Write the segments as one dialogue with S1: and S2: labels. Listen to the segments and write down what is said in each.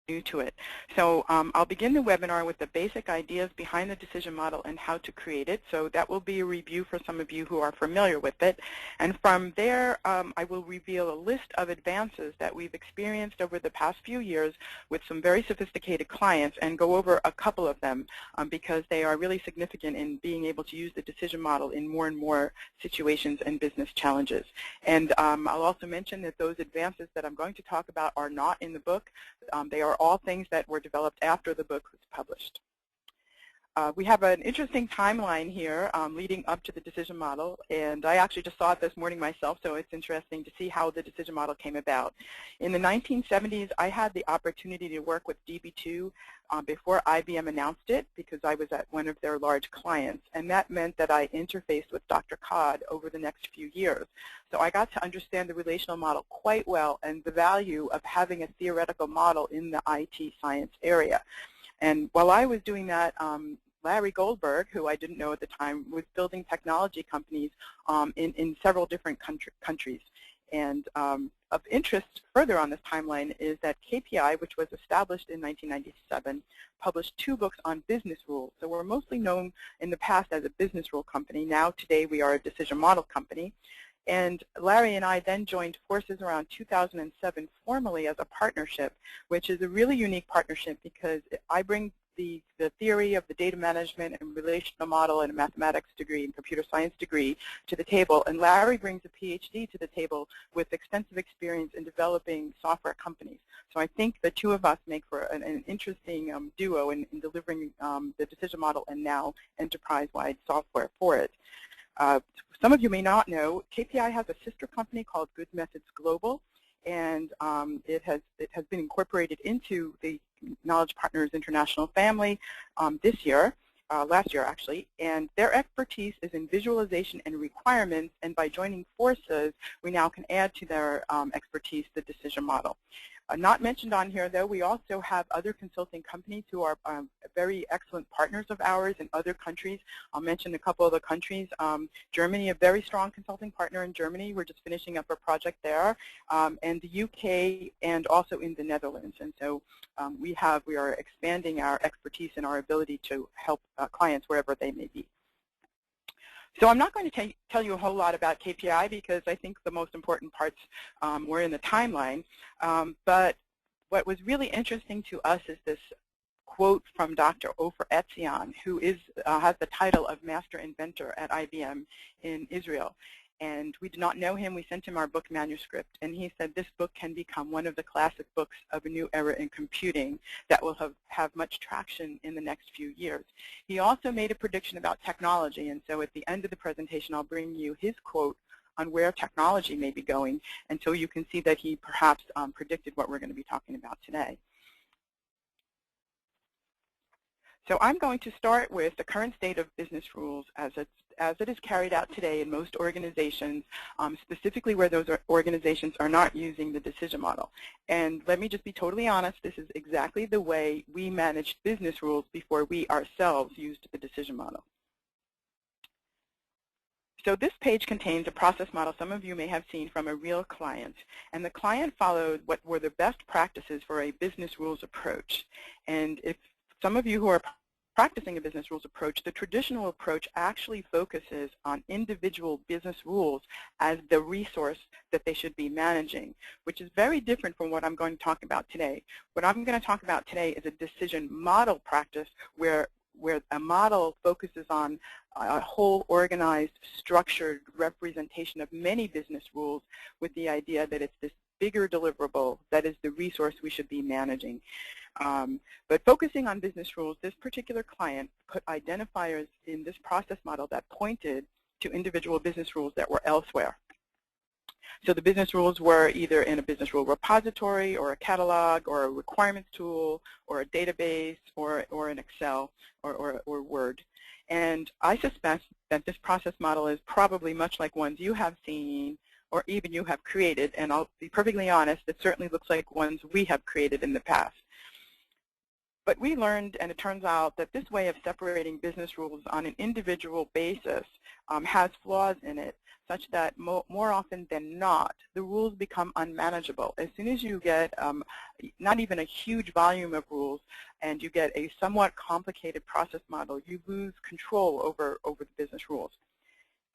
S1: new to it. So I'll begin the webinar with the basic ideas behind the decision model and how to create it. So that will be a review for some of you who are familiar with it. And from there, I will reveal a list of advances that we've experienced over the past few years with some very sophisticated clients and go over a couple of them because they are really significant in being able to use the decision model in more and more situations and business challenges. And I'll also mention that those advances that I'm going to talk about are not in the book. They are all things that were developed after the book was published. We have an interesting timeline here leading up to the decision model, and I actually just saw it this morning myself, so it's interesting to see how the decision model came about. In the 1970s, I had the opportunity to work with DB2 before IBM announced it because I was at one of their large clients, and that meant that I interfaced with Dr. Codd over the next few years. So I got to understand the relational model quite well and the value of having a theoretical model in the IT science area. And while I was doing that, Larry Goldberg, who I didn't know at the time, was building technology companies in several different countries. And of interest further on this timeline is that KPI, which was established in 1997, published 2 books on business rules. So we're mostly known in the past as a business rule company. Now, today, we are a decision model company. And Larry and I then joined forces around 2007 formally as a partnership, which is a really unique partnership because I bring the theory of the data management and relational model and a mathematics degree and computer science degree to the table, and Larry brings a PhD to the table with extensive experience in developing software companies. So I think the two of us make for an interesting duo in delivering the decision model and now enterprise-wide software for it. Some of you may not know, KPI has a sister company called Good Methods Global, and it has been incorporated into the Knowledge Partners International family this year, last year actually, and their expertise is in visualization and requirements, and by joining forces, we now can add to their expertise the decision model. Not mentioned on here, though, we also have other consulting companies who are very excellent partners of ours in other countries. I'll mention a couple of the countries. Germany, a very strong consulting partner in Germany. We're just finishing up a project there. And the UK and also in the Netherlands. And so we are expanding our expertise and our ability to help clients wherever they may be. So I'm not going to tell you a whole lot about KPI because I think the most important parts were in the timeline. But what was really interesting to us is this quote from Dr. Ofer Etzion, who has the title of Master Inventor at IBM in Israel. And we did not know him. We sent him our book manuscript. And he said this book can become one of the classic books of a new era in computing that will have much traction in the next few years. He also made a prediction about technology. And so at the end of the presentation, I'll bring you his quote on where technology may be going. And so you can see that he perhaps predicted what we're going to be talking about today. So I'm going to start with the current state of business rules as it is carried out today in most organizations, specifically where those organizations are not using the decision model. And let me just be totally honest, this is exactly the way we managed business rules before we ourselves used the decision model. So this page contains a process model some of you may have seen from a real client. And the client followed what were the best practices for a business rules approach. And if some of you who are practicing a business rules approach, the traditional approach actually focuses on individual business rules as the resource that they should be managing, which is very different from what I'm going to talk about today. What I'm going to talk about today is a decision model practice where a model focuses on a whole organized, structured representation of many business rules with the idea that it's this bigger deliverable that is the resource we should be managing. But focusing on business rules, this particular client put identifiers in this process model that pointed to individual business rules that were elsewhere. So the business rules were either in a business rule repository or a catalog or a requirements tool or a database or an Excel or Word. And I suspect that this process model is probably much like ones you have seen or even you have created, and I'll be perfectly honest, it certainly looks like ones we have created in the past. But we learned, and it turns out, that this way of separating business rules on an individual basis has flaws in it, such that more often than not, the rules become unmanageable. As soon as you get not even a huge volume of rules and you get a somewhat complicated process model, you lose control over the business rules.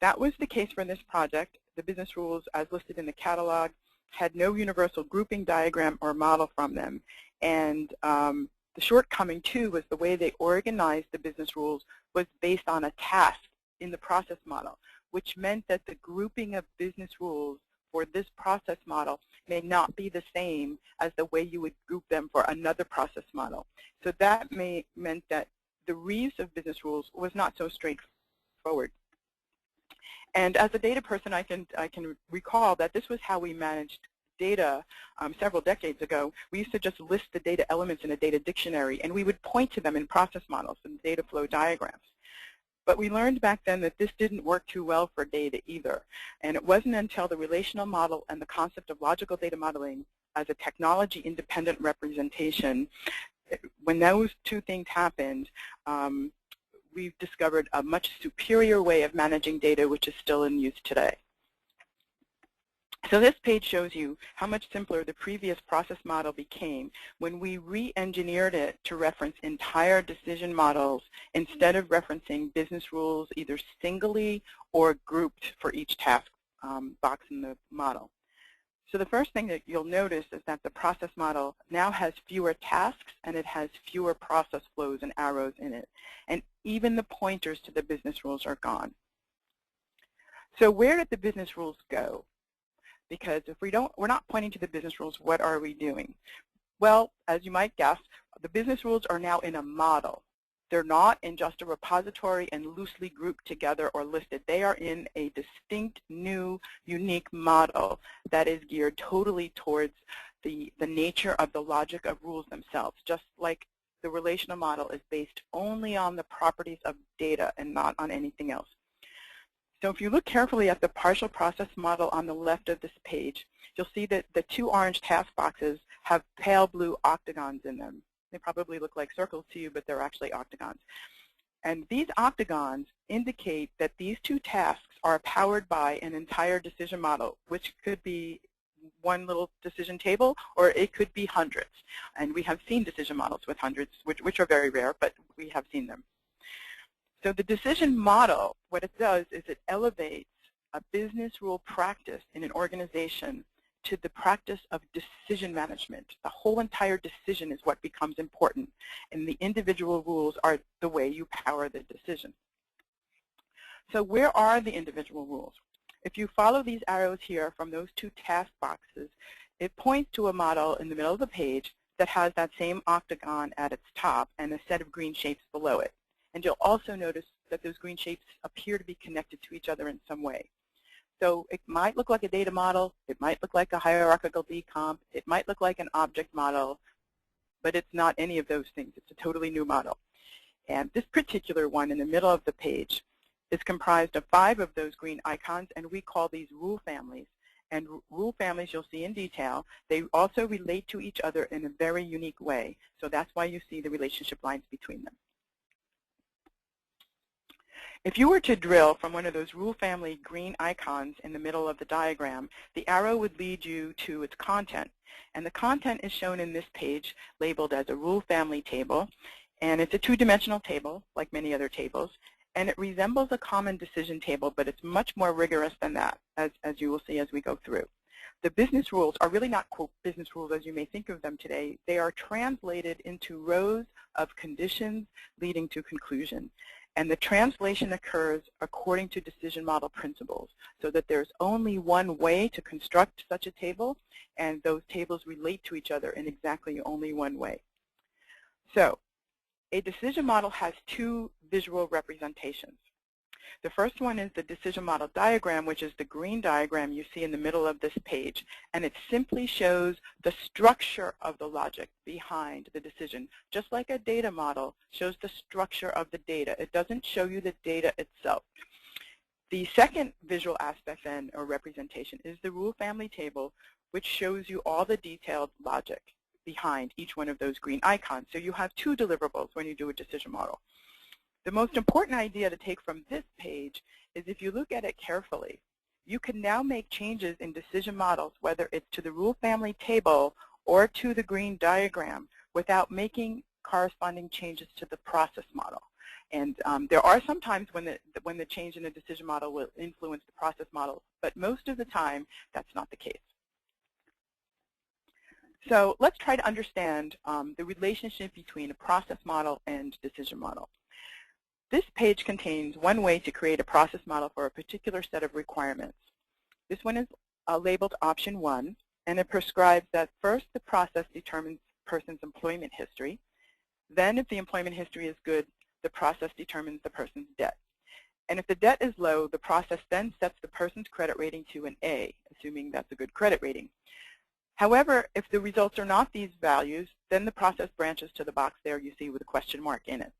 S1: That was the case for this project. The business rules, as listed in the catalog, had no universal grouping diagram or model from them. And the shortcoming, too, was the way they organized the business rules was based on a task in the process model, which meant that the grouping of business rules for this process model may not be the same as the way you would group them for another process model. So that meant that the reuse of business rules was not so straightforward. And as a data person, I can recall that this was how we managed data several decades ago. We used to just list the data elements in a data dictionary, and we would point to them in process models and data flow diagrams. But we learned back then that this didn't work too well for data either. And it wasn't until the relational model and the concept of logical data modeling as a technology-independent representation, when those two things happened, we've discovered a much superior way of managing data, which is still in use today. So this page shows you how much simpler the previous process model became when we re-engineered it to reference entire decision models instead of referencing business rules either singly or grouped for each task box in the model. So the first thing that you'll notice is that the process model now has fewer tasks and it has fewer process flows and arrows in it. And even the pointers to the business rules are gone. So where did the business rules go? Because if we're not pointing to the business rules, what are we doing? Well, as you might guess, the business rules are now in a model. They're not in just a repository and loosely grouped together or listed. They are in a distinct, new, unique model that is geared totally towards the nature of the logic of rules themselves, just like the relational model is based only on the properties of data and not on anything else. So if you look carefully at the partial process model on the left of this page, you'll see that the two orange task boxes have pale blue octagons in them. They probably look like circles to you, but they're actually octagons. And these octagons indicate that these two tasks are powered by an entire decision model, which could be one little decision table, or it could be hundreds. And we have seen decision models with hundreds, which are very rare, but we have seen them. So the decision model, what it does is it elevates a business rule practice in an organization to the practice of decision management. The whole entire decision is what becomes important, and the individual rules are the way you power the decision. So where are the individual rules? If you follow these arrows here from those two task boxes, it points to a model in the middle of the page that has that same octagon at its top and a set of green shapes below it. And you'll also notice that those green shapes appear to be connected to each other in some way. So it might look like a data model, it might look like a hierarchical decomp, it might look like an object model, but it's not any of those things. It's a totally new model. And this particular one in the middle of the page is comprised of 5 of those green icons, and we call these rule families. And rule families, you'll see in detail, they also relate to each other in a very unique way. So that's why you see the relationship lines between them. If you were to drill from one of those rule family green icons in the middle of the diagram, the arrow would lead you to its content. And the content is shown in this page labeled as a rule family table. And it's a two-dimensional table, like many other tables. And it resembles a common decision table, but it's much more rigorous than that, as you will see as we go through. The business rules are really not, quote, business rules as you may think of them today. They are translated into rows of conditions leading to conclusion. And the translation occurs according to decision model principles, so that there's only one way to construct such a table, and those tables relate to each other in exactly only one way. So a decision model has 2 visual representations. The first one is the decision model diagram, which is the green diagram you see in the middle of this page. And it simply shows the structure of the logic behind the decision, just like a data model shows the structure of the data. It doesn't show you the data itself. The second visual aspect then, or representation, is the rule family table, which shows you all the detailed logic behind each one of those green icons. So you have 2 deliverables when you do a decision model. The most important idea to take from this page is if you look at it carefully, you can now make changes in decision models, whether it's to the rule family table or to the green diagram, without making corresponding changes to the process model. And there are some times when the change in the decision model will influence the process model, but most of the time that's not the case. So let's try to understand the relationship between a process model and decision model. This page contains one way to create a process model for a particular set of requirements. This one is labeled option 1, and it prescribes that first the process determines the person's employment history. Then if the employment history is good, the process determines the person's debt. And if the debt is low, the process then sets the person's credit rating to an A, assuming that's a good credit rating. However, if the results are not these values, then the process branches to the box there you see with a question mark in it.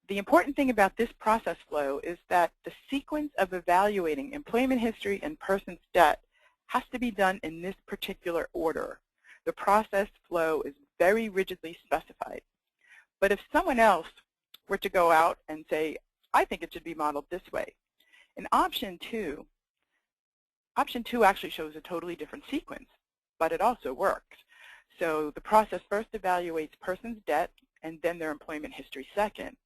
S1: The important thing about this process flow is that the sequence of evaluating employment history and person's debt has to be done in this particular order. The process flow is very rigidly specified. But if someone else were to go out and say, I think it should be modeled this way, in option 2 actually shows a totally different sequence, but it also works. So the process first evaluates person's debt and then their employment history second.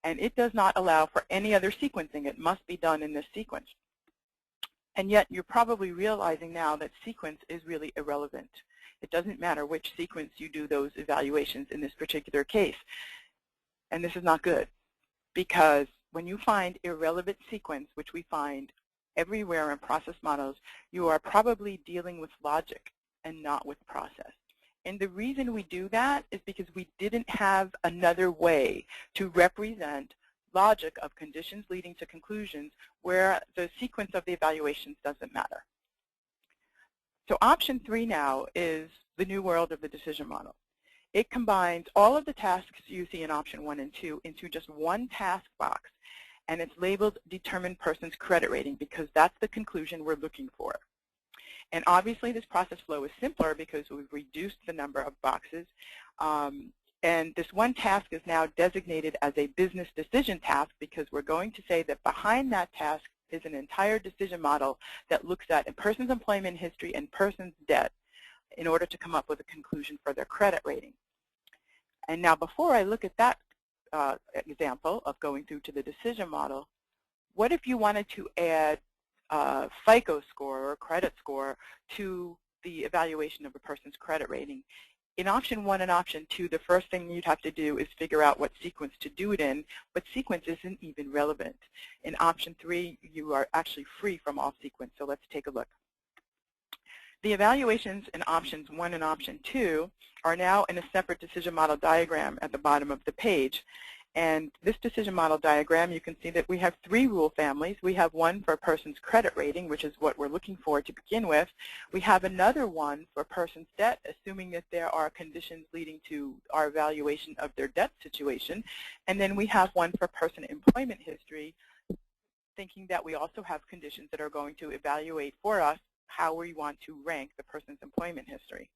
S1: And it does not allow for any other sequencing. It must be done in this sequence. And yet you're probably realizing now that sequence is really irrelevant. It doesn't matter which sequence you do those evaluations in this particular case. And this is not good, because when you find irrelevant sequence, which we find everywhere in process models, you are probably dealing with logic and not with process. And the reason we do that is because we didn't have another way to represent logic of conditions leading to conclusions where the sequence of the evaluations doesn't matter. So option 3 now is the new world of the decision model. It combines all of the tasks you see in option 1 and 2 into just one task box, and it's labeled determine person's credit rating because that's the conclusion we're looking for. And obviously this process flow is simpler because we've reduced the number of boxes. And this one task is now designated as a business decision task because we're going to say that behind that task is an entire decision model that looks at a person's employment history and person's debt in order to come up with a conclusion for their credit rating. And now before I look at that example of going through to the decision model, what if you wanted to add FICO score or credit score to the evaluation of a person's credit rating? In option 1 and option 2, the first thing you'd have to do is figure out what sequence to do it in, but sequence isn't even relevant. In option 3, you are actually free from all sequence, so let's take a look. The evaluations in options 1 and option 2 are now in a separate decision model diagram at the bottom of the page. And this decision model diagram, you can see that we have 3 rule families. We have one for a person's credit rating, which is what we're looking for to begin with. We have another one for a person's debt, assuming that there are conditions leading to our evaluation of their debt situation. And then we have one for person employment history, thinking that we also have conditions that are going to evaluate for us how we want to rank the person's employment history.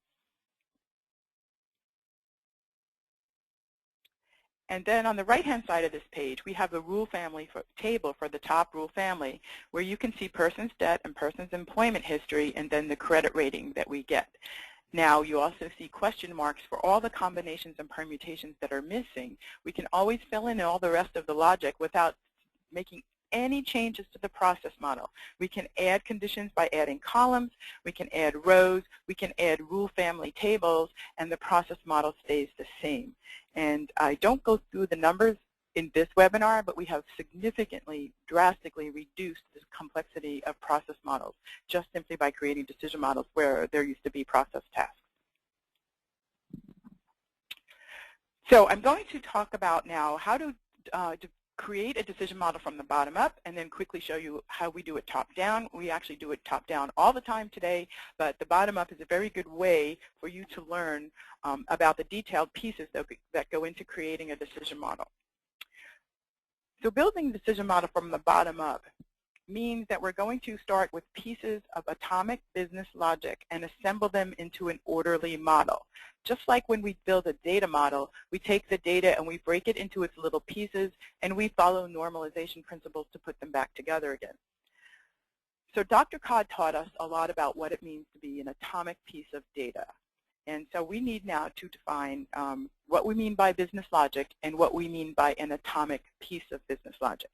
S1: And then on the right-hand side of this page, we have a rule family table for the top rule family, where you can see person's debt and person's employment history, and then the credit rating that we get. Now, you also see question marks for all the combinations and permutations that are missing. We can always fill in all the rest of the logic without making any changes to the process model. We can add conditions by adding columns, we can add rows, we can add rule family tables, and the process model stays the same. And I don't go through the numbers in this webinar, but we have significantly, drastically reduced the complexity of process models just simply by creating decision models where there used to be process tasks. So I'm going to talk about now how to create a decision model from the bottom up, and then quickly show you how we do it top down. We actually do it top down all the time today, but the bottom up is a very good way for you to learn about the detailed pieces that go into creating a decision model. So building a decision model from the bottom up means that we're going to start with pieces of atomic business logic and assemble them into an orderly model. Just like when we build a data model, we take the data and we break it into its little pieces, and we follow normalization principles to put them back together again. So Dr. Codd taught us a lot about what it means to be an atomic piece of data. And so we need now to define what we mean by business logic and what we mean by an atomic piece of business logic.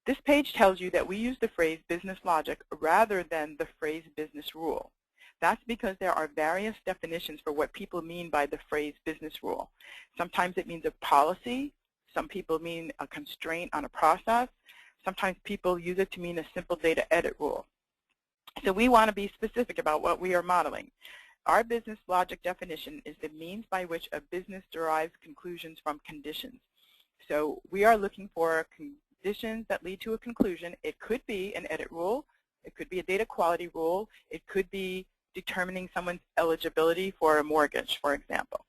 S1: This page tells you that we use the phrase business logic rather than the phrase business rule. That's because there are various definitions for what people mean by the phrase business rule. Sometimes it means a policy. Some people mean a constraint on a process. Sometimes people use it to mean a simple data edit rule. So we want to be specific about what we are modeling. Our business logic definition is the means by which a business derives conclusions from conditions. So we are looking for conditions that lead to a conclusion. It could be an edit rule. It could be a data quality rule. It could be determining someone's eligibility for a mortgage, for example.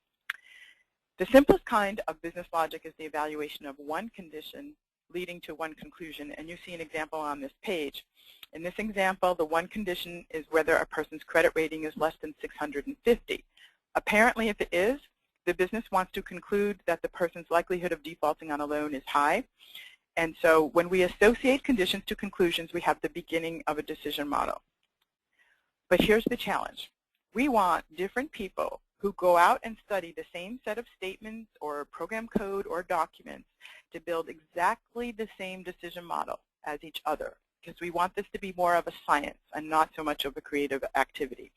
S1: The simplest kind of business logic is the evaluation of one condition leading to one conclusion, and you see an example on this page. In this example, the one condition is whether a person's credit rating is less than 650. Apparently, if it is, the business wants to conclude that the person's likelihood of defaulting on a loan is high. And so when we associate conditions to conclusions, we have the beginning of a decision model. But here's the challenge. We want different people who go out and study the same set of statements or program code or documents to build exactly the same decision model as each other, because we want this to be more of a science and not so much of a creative activity.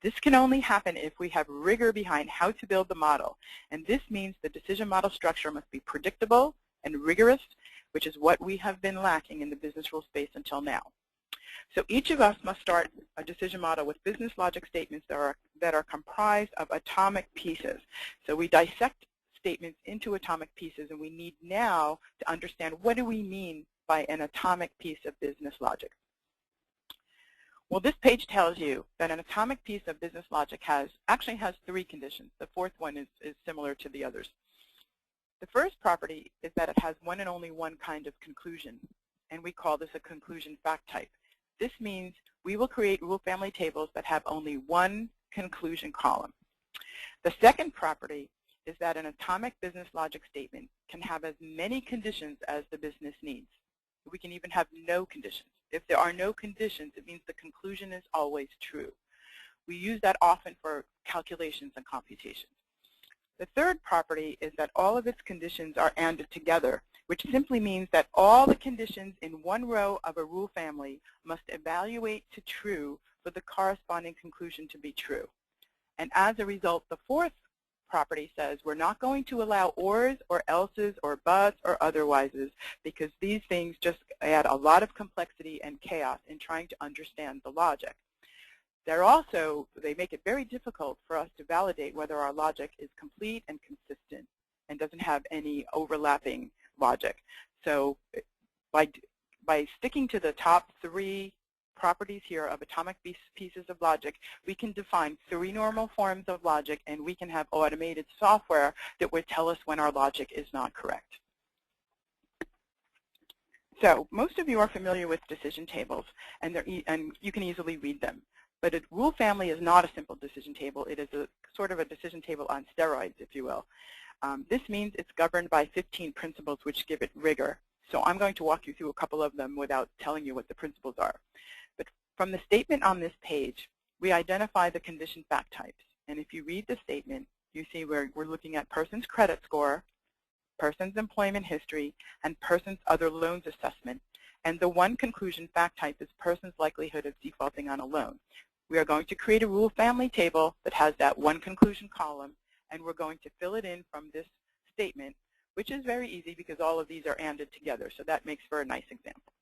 S1: This can only happen if we have rigor behind how to build the model, and this means the decision model structure must be predictable and rigorous, which is what we have been lacking in the business rule space until now. So each of us must start a decision model with business logic statements that are comprised of atomic pieces. So we dissect statements into atomic pieces, and we need now to understand what do we mean by an atomic piece of business logic. Well, this page tells you that an atomic piece of business logic actually has three conditions. The fourth one is similar to the others. The first property is that it has one and only one kind of conclusion, and we call this a conclusion fact type. This means we will create rule family tables that have only one conclusion column. The second property is that an atomic business logic statement can have as many conditions as the business needs. We can even have no conditions. If there are no conditions, it means the conclusion is always true. We use that often for calculations and computations. The third property is that all of its conditions are ANDed together, which simply means that all the conditions in one row of a rule family must evaluate to true for the corresponding conclusion to be true. And as a result, the fourth property says we're not going to allow ors or elses or buts or otherwises, because these things just add a lot of complexity and chaos in trying to understand the logic. They make it very difficult for us to validate whether our logic is complete and consistent and doesn't have any overlapping logic. So by sticking to the top three properties here of atomic pieces of logic, we can define three normal forms of logic, and we can have automated software that would tell us when our logic is not correct. So most of you are familiar with decision tables, and you can easily read them. But a rule family is not a simple decision table. It is a sort of a decision table on steroids, if you will. This means it's governed by 15 principles which give it rigor. So I'm going to walk you through a couple of them without telling you what the principles are. But from the statement on this page, we identify the condition fact types. And if you read the statement, you see we're looking at person's credit score, person's employment history, and person's other loans assessment. And the one conclusion fact type is person's likelihood of defaulting on a loan. We are going to create a rule family table that has that one conclusion column, and we're going to fill it in from this statement, which is very easy because all of these are ANDed together, so that makes for a nice example.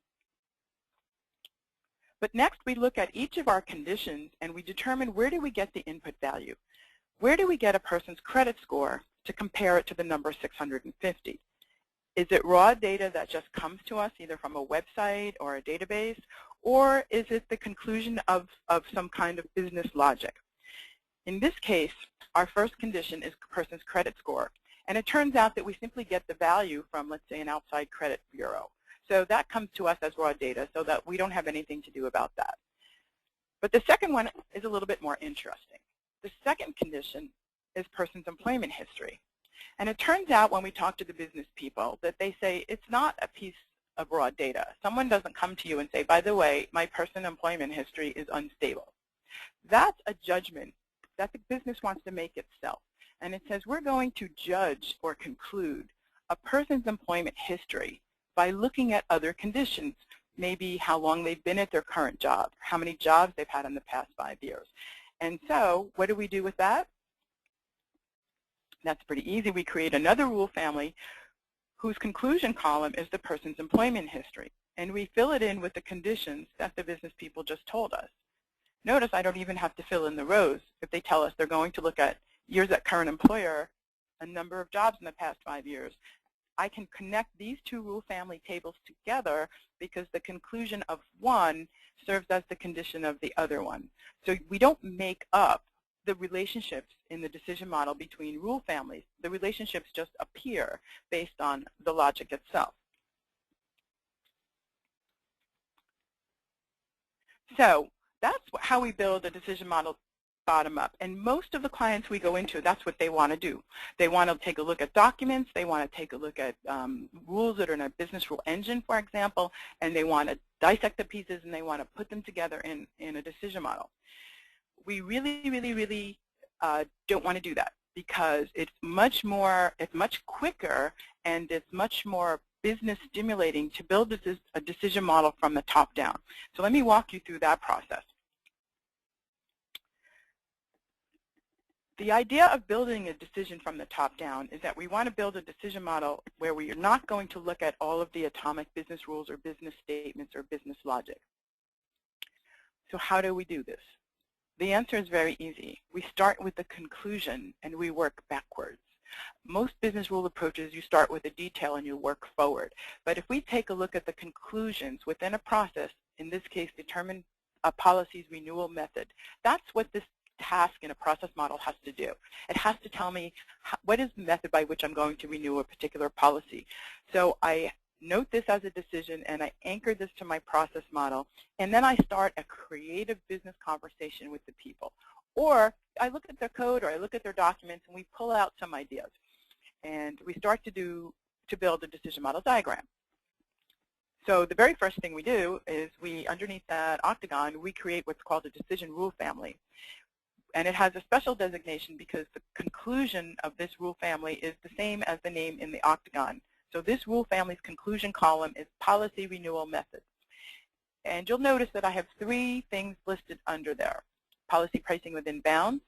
S1: But next we look at each of our conditions and we determine where do we get the input value. Where do we get a person's credit score to compare it to the number 650? Is it raw data that just comes to us either from a website or a database, or is it the conclusion of some kind of business logic? In this case, our first condition is a person's credit score. And it turns out that we simply get the value from, let's say, an outside credit bureau. So that comes to us as raw data, so that we don't have anything to do about that. But the second one is a little bit more interesting. The second condition is person's employment history. And it turns out when we talk to the business people that they say it's not a piece of raw data. Someone doesn't come to you and say, by the way, my person's employment history is unstable. That's a judgment that the business wants to make itself. And it says we're going to judge or conclude a person's employment history by looking at other conditions, maybe how long they've been at their current job, how many jobs they've had in the past 5 years. And so what do we do with that? That's pretty easy. We create another rule family whose conclusion column is the person's employment history. And we fill it in with the conditions that the business people just told us. Notice I don't even have to fill in the rows if they tell us they're going to look at years at current employer, a number of jobs in the past 5 years. I can connect these two rule family tables together because the conclusion of one serves as the condition of the other one. So we don't make up the relationships in the decision model between rule families. The relationships just appear based on the logic itself. So that's how we build a decision model bottom up. And most of the clients we go into, that's what they want to do. They want to take a look at documents. They want to take a look at rules that are in a business rule engine, for example, and they want to dissect the pieces and they want to put them together in a decision model. We really don't want to do that because it's much quicker and it's much more business stimulating to build a decision model from the top down. So let me walk you through that process. The idea of building a decision from the top down is that we want to build a decision model where we are not going to look at all of the atomic business rules or business statements or business logic. So how do we do this? The answer is very easy. We start with the conclusion and we work backwards. Most business rule approaches, you start with a detail and you work forward. But if we take a look at the conclusions within a process, in this case determine a policy's renewal method, that's what this task in a process model has to do. It has to tell me what is the method by which I'm going to renew a particular policy. So I note this as a decision and I anchor this to my process model, and then I start a creative business conversation with the people. Or I look at their code or I look at their documents and we pull out some ideas. And we start to build a decision model diagram. So the very first thing we do is underneath that octagon, we create what's called a decision rule family. And it has a special designation because the conclusion of this rule family is the same as the name in the octagon. So this rule family's conclusion column is policy renewal methods. And you'll notice that I have 3 things listed under there: policy pricing within bounds,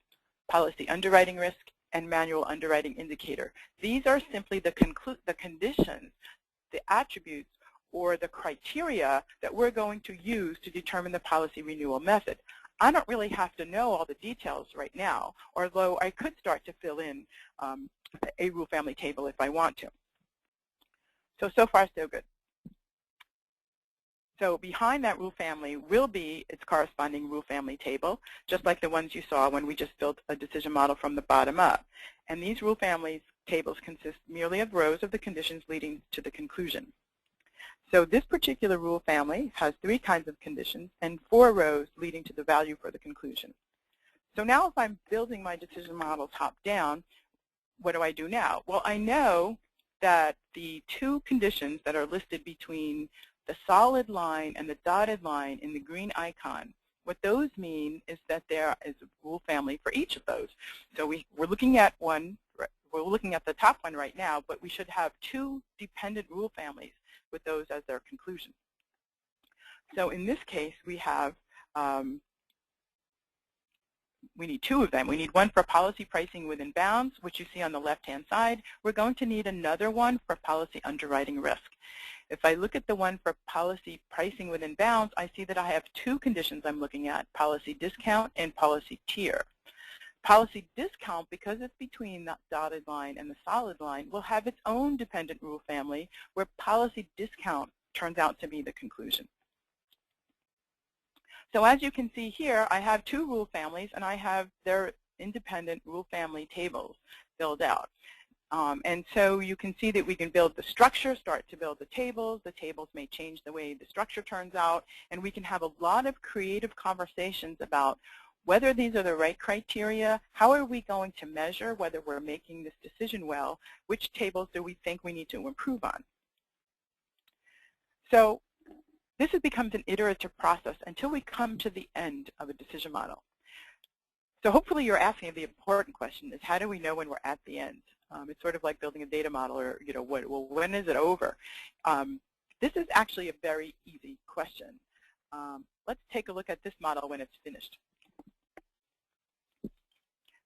S1: policy underwriting risk, and manual underwriting indicator. These are simply the conditions, the attributes, or the criteria that we're going to use to determine the policy renewal method. I don't really have to know all the details right now, although I could start to fill in a rule family table if I want to. So far, so good. So behind that rule family will be its corresponding rule family table, just like the ones you saw when we just built a decision model from the bottom up. And these rule families tables consist merely of rows of the conditions leading to the conclusion. So this particular rule family has 3 kinds of conditions and 4 rows leading to the value for the conclusion. So now if I'm building my decision model top down, what do I do now? Well, I know that the 2 conditions that are listed between the solid line and the dotted line in the green icon, what those mean is that there is a rule family for each of those. So we're looking at we're looking at the top one right now, but we should have 2 dependent rule families with those as their conclusion. So in this case, we have we need 2 of them. We need one for policy pricing within bounds, which you see on the left-hand side. We're going to need another one for policy underwriting risk. If I look at the one for policy pricing within bounds, I see that I have 2 conditions I'm looking at: policy discount and policy tier. Policy discount, because it's between the dotted line and the solid line, will have its own dependent rule family where policy discount turns out to be the conclusion. So as you can see here, I have 2 rule families and I have their independent rule family tables filled out. And so you can see that we can build the structure, start to build the tables. The tables may change the way the structure turns out, and we can have a lot of creative conversations about whether these are the right criteria, how are we going to measure whether we're making this decision well, which tables do we think we need to improve on. So this becomes an iterative process until we come to the end of a decision model. So hopefully you're asking the important question is, how do we know when we're at the end? It's sort of like building a data model, or well, when is it over? This is actually a very easy question. Let's take a look at this model when it's finished.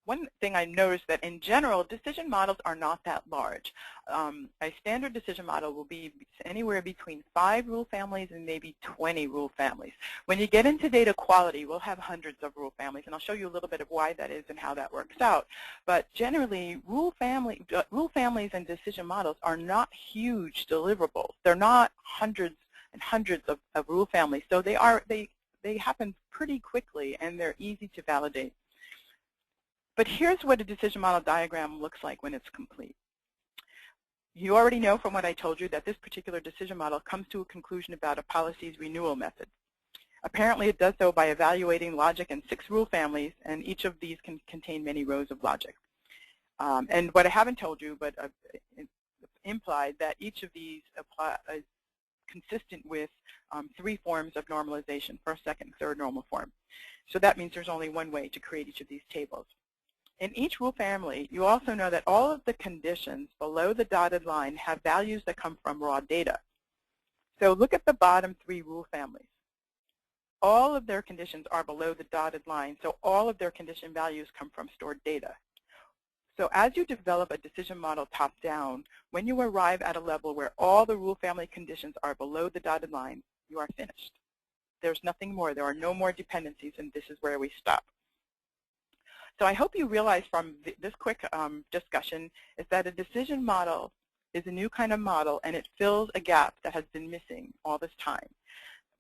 S1: One thing I noticed that in general, decision models are not that large. A standard decision model will be anywhere between 5 rule families and maybe 20 rule families. When you get into data quality, we'll have hundreds of rule families, and I'll show you a little bit of why that is and how that works out. But generally, rule families and decision models are not huge deliverables. They're not hundreds and hundreds of rule families, so they happen pretty quickly, and they're easy to validate. But here's what a decision model diagram looks like when it's complete. You already know from what I told you that this particular decision model comes to a conclusion about a policy's renewal method. Apparently it does so by evaluating logic in 6 rule families, and each of these can contain many rows of logic. And what I haven't told you, but implied, that each of these is consistent with 3 forms of normalization: first, second, third normal form. So that means there's only one way to create each of these tables. In each rule family, you also know that all of the conditions below the dotted line have values that come from raw data. So look at the bottom 3 rule families. All of their conditions are below the dotted line, so all of their condition values come from stored data. So as you develop a decision model top-down, when you arrive at a level where all the rule family conditions are below the dotted line, you are finished. There's nothing more. There are no more dependencies, and this is where we stop. So I hope you realize from this quick discussion is that a decision model is a new kind of model, and it fills a gap that has been missing all this time.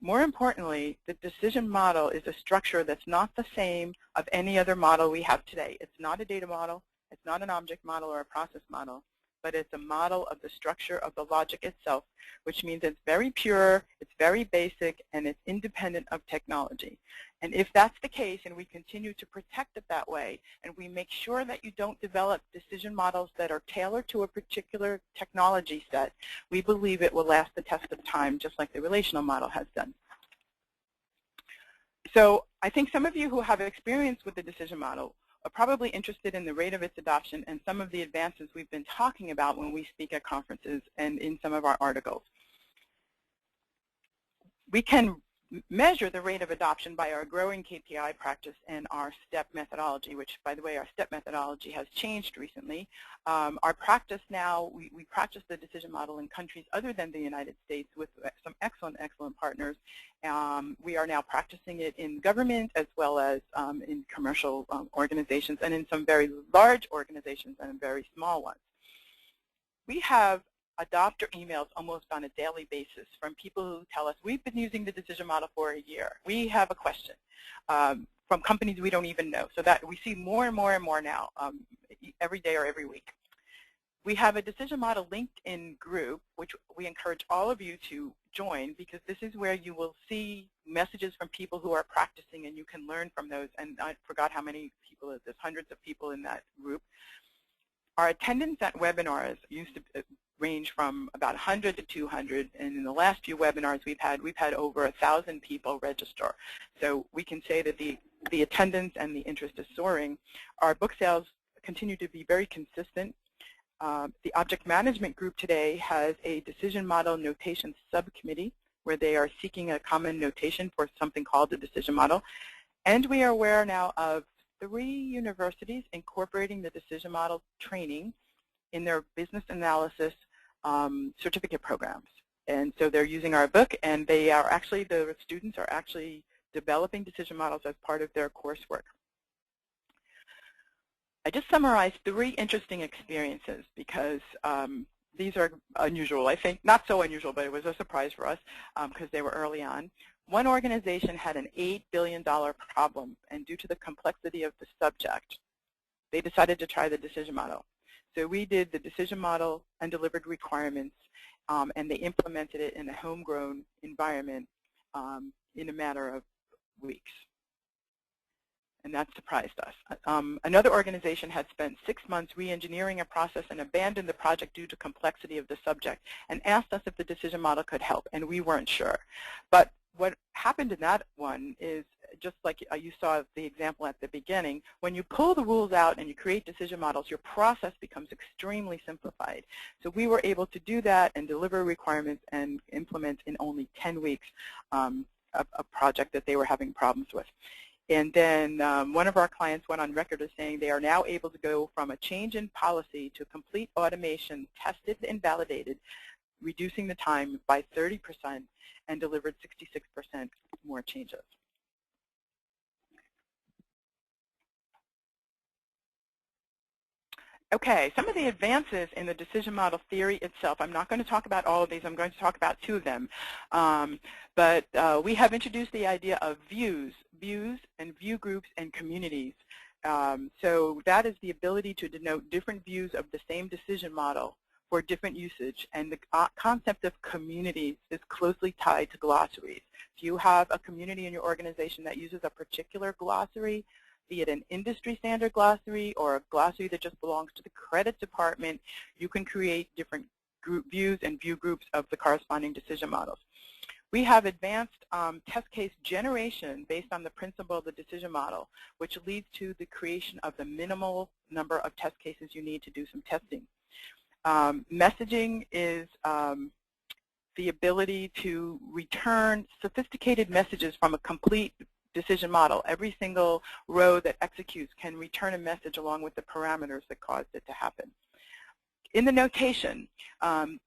S1: More importantly, the decision model is a structure that's not the same of any other model we have today. It's not a data model, it's not an object model or a process model, but it's a model of the structure of the logic itself, which means it's very pure, it's very basic, and it's independent of technology. And if that's the case, and we continue to protect it that way, and we make sure that you don't develop decision models that are tailored to a particular technology set, we believe it will last the test of time, just like the relational model has done. So I think some of you who have experience with the decision model are probably interested in the rate of its adoption and some of the advances we've been talking about when we speak at conferences and in some of our articles. We can measure the rate of adoption by our growing KPI practice and our STEP methodology, which, by the way, our STEP methodology has changed recently. Our practice now, we practice the decision model in countries other than the United States with some excellent partners. We are now practicing it in government as well as in commercial organizations and in some very large organizations and in very small ones. We have adopter emails almost on a daily basis from people who tell us, we've been using the decision model for a year. We have a question, from companies we don't even know. So that we see more and more and more now, every day or every week. We have a decision model LinkedIn group, which we encourage all of you to join, because this is where you will see messages from people who are practicing, and you can learn from those. And I forgot how many people, there's hundreds of people in that group. Our attendance at webinars used to range from about 100 to 200, and in the last few webinars we've had over 1,000 people register. So we can say that the attendance and the interest is soaring. Our book sales continue to be very consistent. The object management group today has a decision model notation subcommittee where they are seeking a common notation for something called the decision model. And we are aware now of 3 universities incorporating the decision model training in their business analysis certificate programs. And so they're using our book, and they are actually, the students are actually developing decision models as part of their coursework. I just summarized 3 interesting experiences because these are unusual, I think. Not so unusual, but it was a surprise for us because they were early on. One organization had an $8 billion problem, and due to the complexity of the subject, they decided to try the decision model. So we did the decision model and delivered requirements, and they implemented it in a homegrown environment in a matter of weeks. And that surprised us. Another organization had spent 6 months re-engineering a process and abandoned the project due to complexity of the subject and asked us if the decision model could help, and we weren't sure. But what happened in that one is, just like you saw the example at the beginning, when you pull the rules out and you create decision models, your process becomes extremely simplified. So we were able to do that and deliver requirements and implement in only 10 weeks a project that they were having problems with. And then one of our clients went on record as saying they are now able to go from a change in policy to complete automation, tested and validated, reducing the time by 30% and delivered 66% more changes. Okay, some of the advances in the decision model theory itself. I'm not going to talk about all of these. I'm going to talk about 2 of them. But we have introduced the idea of views and view groups and communities. So that is the ability to denote different views of the same decision model for different usage. And the concept of communities is closely tied to glossaries. If you have a community in your organization that uses a particular glossary, be it an industry standard glossary or a glossary that just belongs to the credit department, you can create different group views and view groups of the corresponding decision models. We have advanced test case generation based on the principle of the decision model, which leads to the creation of the minimal number of test cases you need to do some testing. Messaging is the ability to return sophisticated messages from a complete decision model. Every single row that executes can return a message along with the parameters that caused it to happen. In the notation, I'm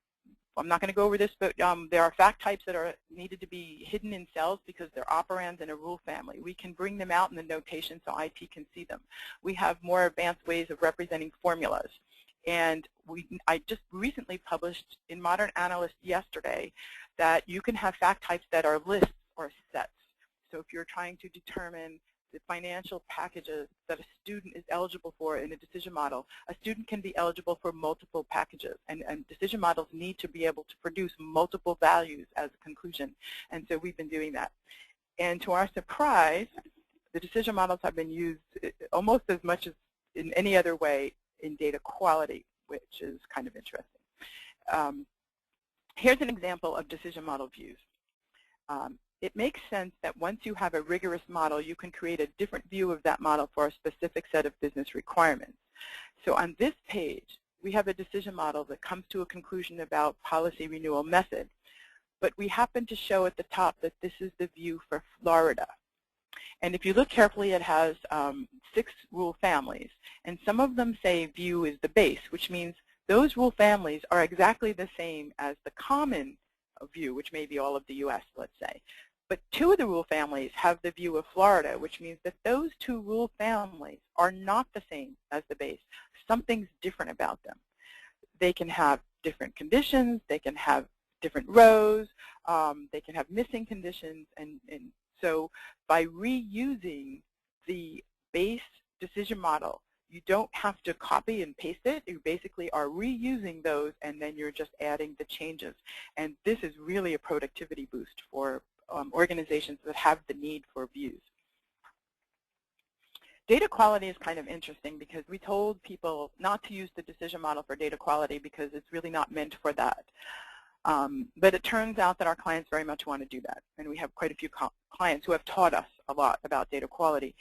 S1: not going to go over this, but there are fact types that are needed to be hidden in cells because they're operands in a rule family. We can bring them out in the notation so IT can see them. We have more advanced ways of representing formulas. And I just recently published in Modern Analyst yesterday that you can have fact types that are lists or sets. So if you're trying to determine the financial packages that a student is eligible for in a decision model, a student can be eligible for multiple packages. And decision models need to be able to produce multiple values as a conclusion. And so we've been doing that. And to our surprise, the decision models have been used almost as much as in any other way in data quality, which is kind of interesting. Here's an example of decision model views. It makes sense that once you have a rigorous model, you can create a different view of that model for a specific set of business requirements. So on this page, we have a decision model that comes to a conclusion about policy renewal method. But we happen to show at the top that this is the view for Florida. And if you look carefully, it has 6 rule families. And some of them say view is the base, which means those rule families are exactly the same as the common view, which may be all of the US, let's say. But 2 of the rule families have the view of Florida, which means that those 2 rule families are not the same as the base. Something's different about them. They can have different conditions, they can have different rows, they can have missing conditions, and so by reusing the base decision model, you don't have to copy and paste it. You basically are reusing those, and then you're just adding the changes. And this is really a productivity boost for organizations that have the need for views. Data quality is kind of interesting because we told people not to use the decision model for data quality because it's really not meant for that. But it turns out that our clients very much want to do that. And we have quite a few clients who have taught us a lot about data quality.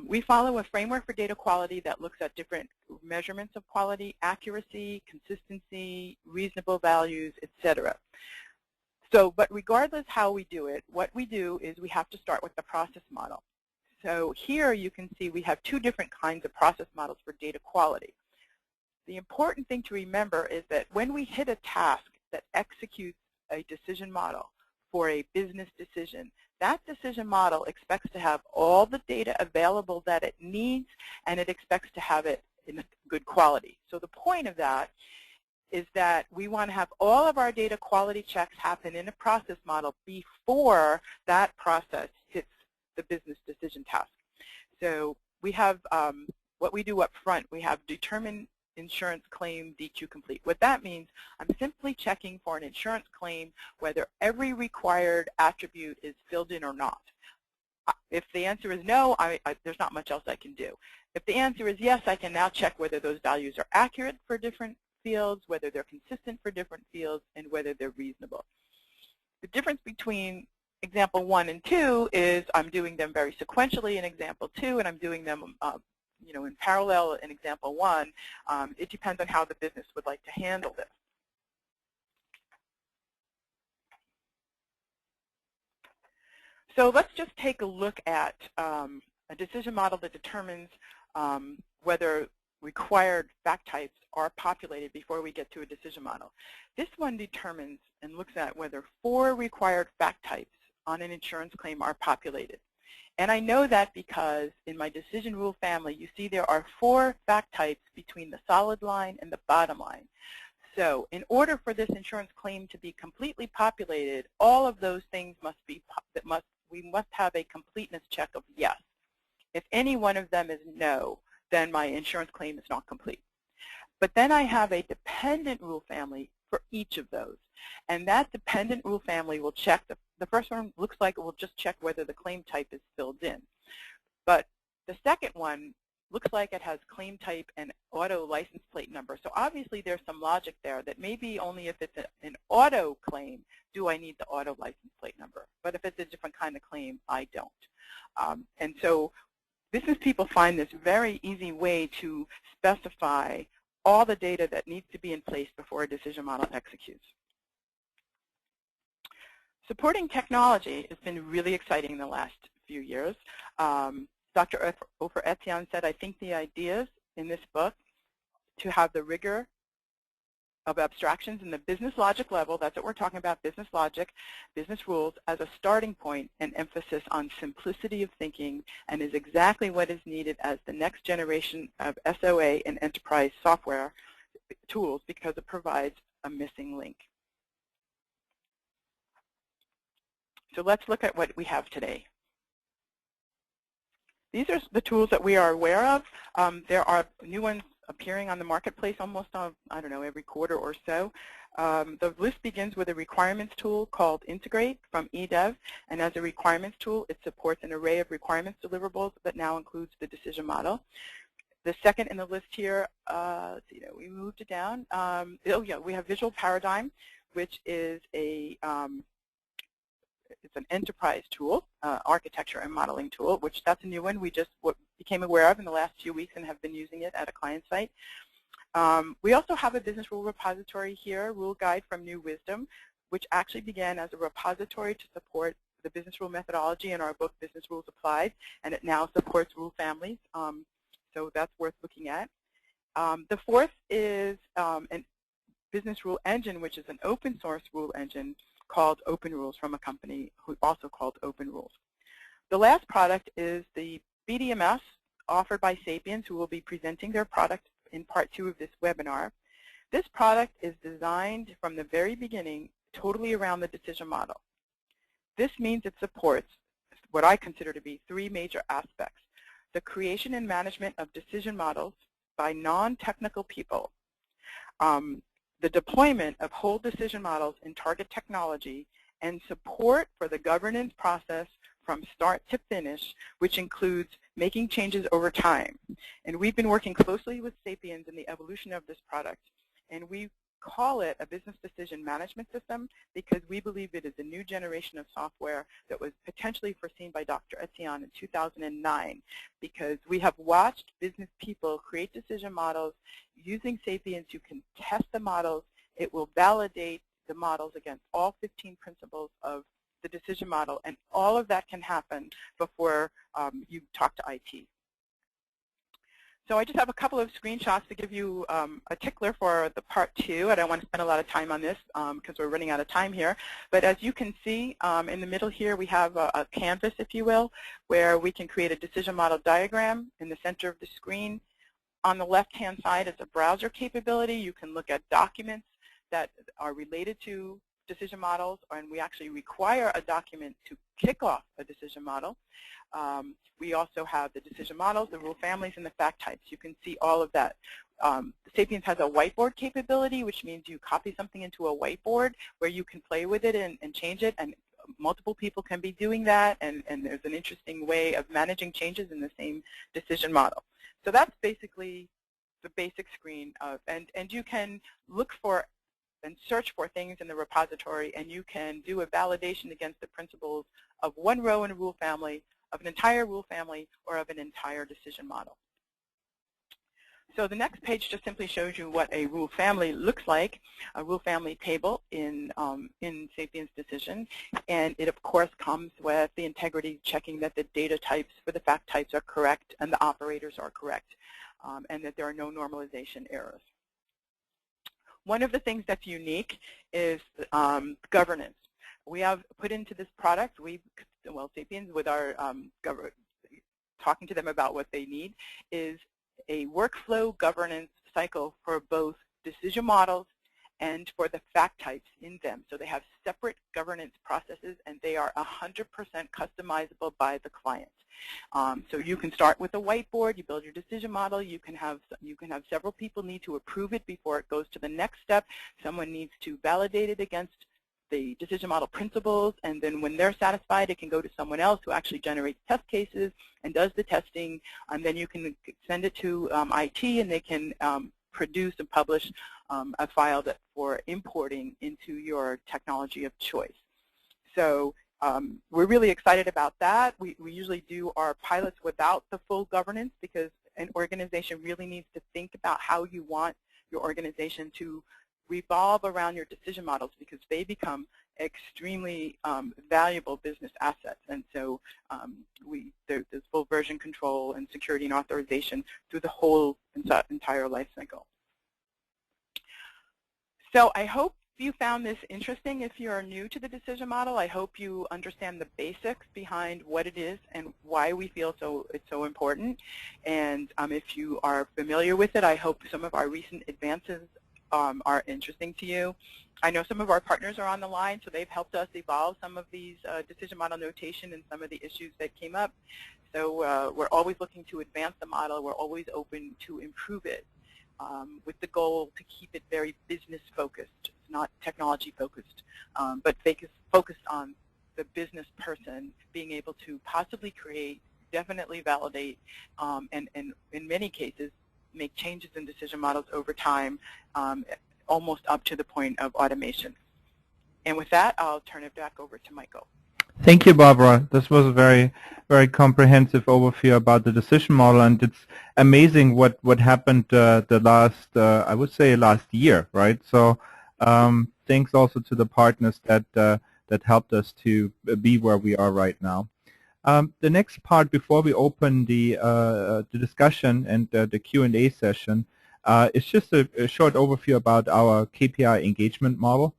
S1: We follow a framework for data quality that looks at different measurements of quality, accuracy, consistency, reasonable values, etc. So, but regardless how we do it, what we do is we have to start with the process model. So here you can see we have 2 different kinds of process models for data quality. The important thing to remember is that when we hit a task that executes a decision model for a business decision, that decision model expects to have all the data available that it needs, and it expects to have it in good quality. So the point of that is that we want to have all of our data quality checks happen in a process model before that process hits the business decision task. So we have what we do up front. We have determine insurance claim DQ complete. What that means, I'm simply checking for an insurance claim whether every required attribute is filled in or not. If the answer is no, there's not much else I can do. If the answer is yes, I can now check whether those values are accurate for different fields, whether they're consistent for different fields, and whether they're reasonable. The difference between example 1 and 2 is I'm doing them very sequentially in example 2, and I'm doing them in parallel in example 1. It depends on how the business would like to handle this. So let's just take a look at a decision model that determines whether required fact types are populated before we get to a decision model. This one determines and looks at whether 4 required fact types on an insurance claim are populated. And I know that because in my decision rule family, you see there are 4 fact types between the solid line and the bottom line. So in order for this insurance claim to be completely populated, all of those things we must have a completeness check of yes. If any one of them is no, then my insurance claim is not complete. But then I have a dependent rule family for each of those. And that dependent rule family will check, the first one looks like it will just check whether the claim type is filled in. But the second one looks like it has claim type and auto license plate number. So obviously there's some logic there that maybe only if it's an auto claim do I need the auto license plate number. But if it's a different kind of claim, I don't. And so business people find this very easy way to specify all the data that needs to be in place before a decision model executes. Supporting technology has been really exciting in the last few years. Dr. Ofer Etzion said, I think the ideas in this book to have the rigor of abstractions in the business logic level, that's what we're talking about, business logic, business rules, as a starting point and emphasis on simplicity of thinking, and is exactly what is needed as the next generation of SOA and enterprise software tools because it provides a missing link. So let's look at what we have today. These are the tools that we are aware of. There are new ones appearing on the marketplace almost on, I don't know, every quarter or so. The list begins with a requirements tool called Integrate from eDev, and as a requirements tool, it supports an array of requirements deliverables that now includes the decision model. The second in the list here, we moved it down. We have Visual Paradigm, which is it's an enterprise tool, architecture and modeling tool, which that's a new one we just became aware of in the last few weeks and have been using it at a client site. We also have a business rule repository here, Rule Guide from New Wisdom, which actually began as a repository to support the business rule methodology in our book, Business Rules Applied, and it now supports rule families, so that's worth looking at. The fourth is a business rule engine, which is an open source rule engine called Open Rules from a company who also called Open Rules. The last product is the BDMS offered by Sapiens, who will be presenting their product in part 2 of this webinar. This product is designed from the very beginning totally around the decision model. This means it supports what I consider to be 3 major aspects: the creation and management of decision models by non-technical people, the deployment of whole decision models in target technology, and support for the governance process from start to finish, which includes making changes over time. And we've been working closely with Sapiens in the evolution of this product, and we call it a business decision management system because we believe it is a new generation of software that was potentially foreseen by Dr. Etzion in 2009, because we have watched business people create decision models using Sapiens. You can test the models. It will validate the models against all 15 principles of the decision model, and all of that can happen before you talk to IT. So I just have a couple of screenshots to give you a tickler for the part 2. I don't want to spend a lot of time on this because we're running out of time here. But as you can see, in the middle here we have a canvas, if you will, where we can create a decision model diagram in the center of the screen. On the left-hand side is a browser capability. You can look at documents that are related to decision models, and we actually require a document to kick off a decision model. We also have the decision models, the rule families, and the fact types. You can see all of that. Sapiens has a whiteboard capability, which means you copy something into a whiteboard where you can play with it and change it, and multiple people can be doing that, and there's an interesting way of managing changes in the same decision model. So that's basically the basic screen of, and you can look for and search for things in the repository, and you can do a validation against the principles of one row in a rule family, of an entire rule family, or of an entire decision model. So the next page just simply shows you what a rule family looks like, a rule family table in Sapiens Decision. And it, of course, comes with the integrity, checking that the data types for the fact types are correct and the operators are correct, and that there are no normalization errors. One of the things that's unique is governance. We have put into this product, Sapiens, with our talking to them about what they need, is a workflow governance cycle for both decision models and for the fact types in them. So they have separate governance processes, and they are 100% customizable by the client. So you can start with a whiteboard, you build your decision model, you can have several people need to approve it before it goes to the next step. Someone needs to validate it against the decision model principles, and then when they're satisfied, it can go to someone else who actually generates test cases and does the testing, and then you can send it to IT, and they can produce and publish a file for importing into your technology of choice. So we're really excited about that. We usually do our pilots without the full governance, because an organization really needs to think about how you want your organization to revolve around your decision models, because they become extremely valuable business assets. And so there's full version control and security and authorization through the whole entire life cycle. So I hope you found this interesting. If you're new to the decision model, I hope you understand the basics behind what it is and why we feel it's so important. And if you are familiar with it, I hope some of our recent advances are interesting to you. I know some of our partners are on the line, so they've helped us evolve some of these decision model notation and some of the issues that came up. So we're always looking to advance the model. We're always open to improve it, with the goal to keep it very business focused, not technology focused, but focused on the business person being able to possibly create, definitely validate, and in many cases make changes in decision models over time, almost up to the point of automation. And with that, I'll turn it back over to Michael.
S2: Thank you, Barbara. This was a very, very comprehensive overview about the decision model, and it's amazing what happened the last, I would say, last year, right? So thanks also to the partners that helped us to be where we are right now. The next part, before we open the discussion and the Q&A session, is just a short overview about our KPI engagement model.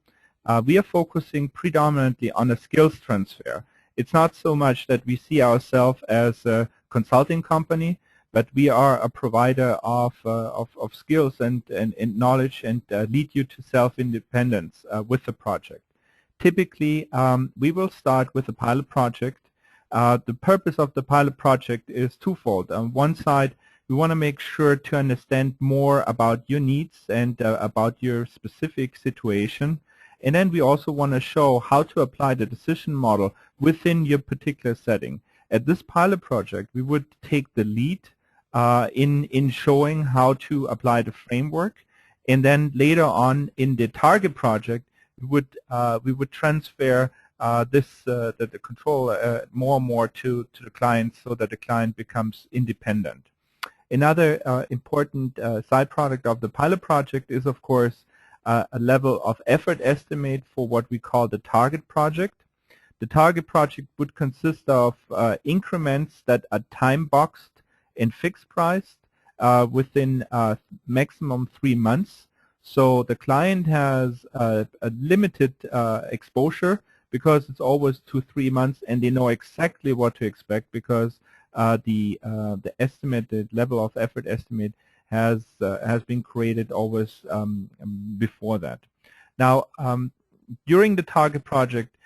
S2: We are focusing predominantly on a skills transfer. It's not so much that we see ourselves as a consulting company, but we are a provider of skills and knowledge, and lead you to self-independence with the project. Typically, we will start with a pilot project. The purpose of the pilot project is twofold. On one side, we want to make sure to understand more about your needs and about your specific situation. And then we also want to show how to apply the decision model within your particular setting. At this pilot project, we would take the lead in showing how to apply the framework. And then later on in the target project, we would transfer the control more and more to the client, so that the client becomes independent. Another important side product of the pilot project is, of course, a level of effort estimate for what we call the target project. The target project would consist of increments that are time-boxed and fixed-priced within maximum 3 months. So the client has a limited exposure, because it's always 2 to 3 months, and they know exactly what to expect, because the estimated level of effort estimate has been created always before that. Now, during the target project,